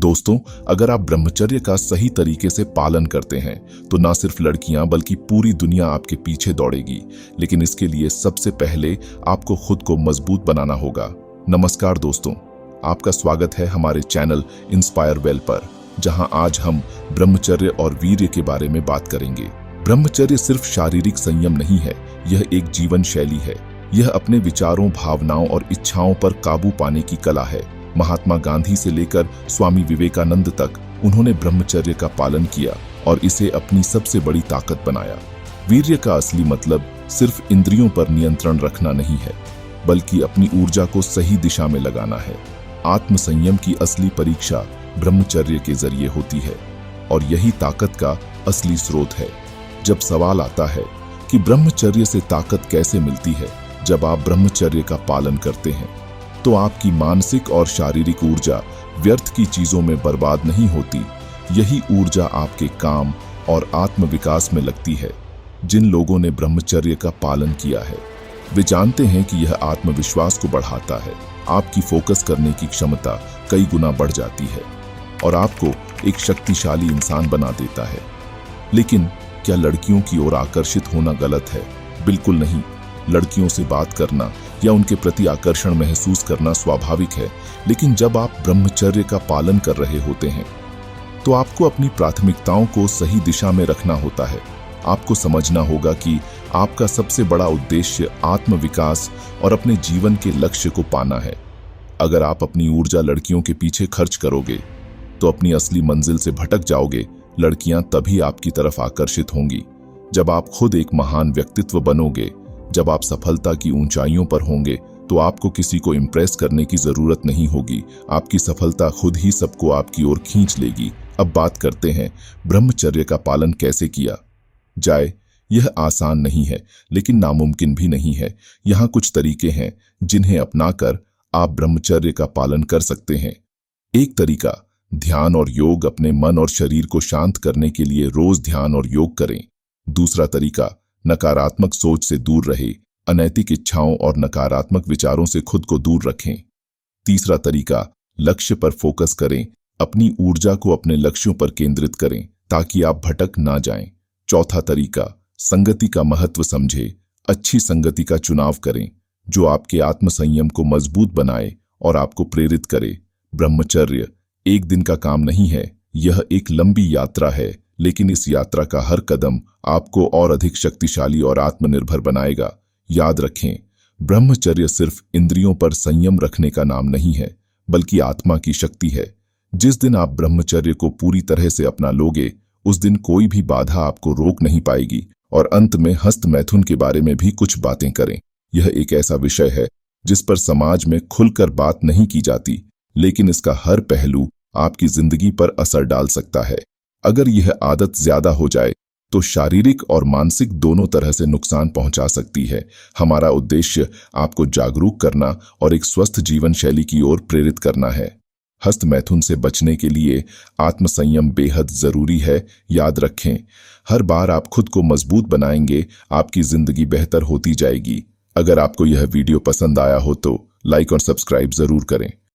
दोस्तों, अगर आप ब्रह्मचर्य का सही तरीके से पालन करते हैं तो ना सिर्फ लड़कियां बल्कि पूरी दुनिया आपके पीछे दौड़ेगी। लेकिन इसके लिए सबसे पहले आपको खुद को मजबूत बनाना होगा। नमस्कार दोस्तों, आपका स्वागत है हमारे चैनल इंस्पायर वेल पर, जहां आज हम ब्रह्मचर्य और वीर्य के बारे में बात करेंगे। ब्रह्मचर्य सिर्फ शारीरिक संयम नहीं है, यह एक जीवन शैली है। यह अपने विचारों, भावनाओं और इच्छाओं पर काबू पाने की कला है। महात्मा गांधी से लेकर स्वामी विवेकानंद तक उन्होंने ब्रह्मचर्य का पालन किया और इसे अपनी सबसे बड़ी ताकत बनाया। वीर्य का असली मतलब सिर्फ इंद्रियों पर नियंत्रण रखना नहीं है, बल्कि अपनी ऊर्जा को सही दिशा में लगाना है। आत्मसंयम की असली परीक्षा ब्रह्मचर्य के जरिए होती है और यही ताकत का असली स्रोत है। जब सवाल आता है कि ब्रह्मचर्य से ताकत कैसे मिलती है, जब आप ब्रह्मचर्य का पालन करते हैं तो आपकी मानसिक और शारीरिक ऊर्जा व्यर्थ की चीजों में बर्बाद नहीं होती। यही ऊर्जा आपके काम और आत्मविकास में लगती है। जिन लोगों ने ब्रह्मचर्य का पालन किया है वे जानते हैं कि यह आत्मविश्वास को बढ़ाता है। आपकी फोकस करने की क्षमता कई गुना बढ़ जाती है और आपको एक शक्तिशाली इंसान बना देता है। लेकिन क्या लड़कियों की ओर आकर्षित होना गलत है? बिल्कुल नहीं। लड़कियों से बात करना या उनके प्रति आकर्षण महसूस करना स्वाभाविक है, लेकिन जब आप ब्रह्मचर्य का पालन कर रहे होते हैं तो आपको अपनी प्राथमिकताओं को सही दिशा में रखना होता है। आपको समझना होगा कि आपका सबसे बड़ा उद्देश्य आत्मविकास और अपने जीवन के लक्ष्य को पाना है। अगर आप अपनी ऊर्जा लड़कियों के पीछे खर्च करोगे तो अपनी असली मंजिल से भटक जाओगे। लड़कियां तभी आपकी तरफ आकर्षित होंगी जब आप खुद एक महान व्यक्तित्व बनोगे। जब आप सफलता की ऊंचाइयों पर होंगे तो आपको किसी को इम्प्रेस करने की जरूरत नहीं होगी। आपकी सफलता खुद ही सबको आपकी ओर खींच लेगी। अब बात करते हैं ब्रह्मचर्य का पालन कैसे किया जाए। यह आसान नहीं है, लेकिन नामुमकिन भी नहीं है। यहाँ कुछ तरीके हैं जिन्हें अपनाकर आप ब्रह्मचर्य का पालन कर सकते हैं। एक तरीका, ध्यान और योग। अपने मन और शरीर को शांत करने के लिए रोज ध्यान और योग करें। दूसरा तरीका, नकारात्मक सोच से दूर रहे। अनैतिक इच्छाओं और नकारात्मक विचारों से खुद को दूर रखें। तीसरा तरीका, लक्ष्य पर फोकस करें। अपनी ऊर्जा को अपने लक्ष्यों पर केंद्रित करें ताकि आप भटक ना जाएं। चौथा तरीका, संगति का महत्व समझें। अच्छी संगति का चुनाव करें जो आपके आत्मसंयम को मजबूत बनाए और आपको प्रेरित करे। ब्रह्मचर्य एक दिन का काम नहीं है, यह एक लंबी यात्रा है, लेकिन इस यात्रा का हर कदम आपको और अधिक शक्तिशाली और आत्मनिर्भर बनाएगा। याद रखें, ब्रह्मचर्य सिर्फ इंद्रियों पर संयम रखने का नाम नहीं है, बल्कि आत्मा की शक्ति है। जिस दिन आप ब्रह्मचर्य को पूरी तरह से अपना लोगे, उस दिन कोई भी बाधा आपको रोक नहीं पाएगी। और अंत में हस्त मैथुन के बारे में भी कुछ बातें करें। यह एक ऐसा विषय है जिस पर समाज में खुलकर बात नहीं की जाती, लेकिन इसका हर पहलू आपकी जिंदगी पर असर डाल सकता है। अगर यह आदत ज्यादा हो जाए तो शारीरिक और मानसिक दोनों तरह से नुकसान पहुंचा सकती है। हमारा उद्देश्य आपको जागरूक करना और एक स्वस्थ जीवन शैली की ओर प्रेरित करना है। हस्त मैथुन से बचने के लिए आत्मसंयम बेहद जरूरी है। याद रखें, हर बार आप खुद को मजबूत बनाएंगे, आपकी जिंदगी बेहतर होती जाएगी। अगर आपको यह वीडियो पसंद आया हो तो लाइक और सब्सक्राइब जरूर करें।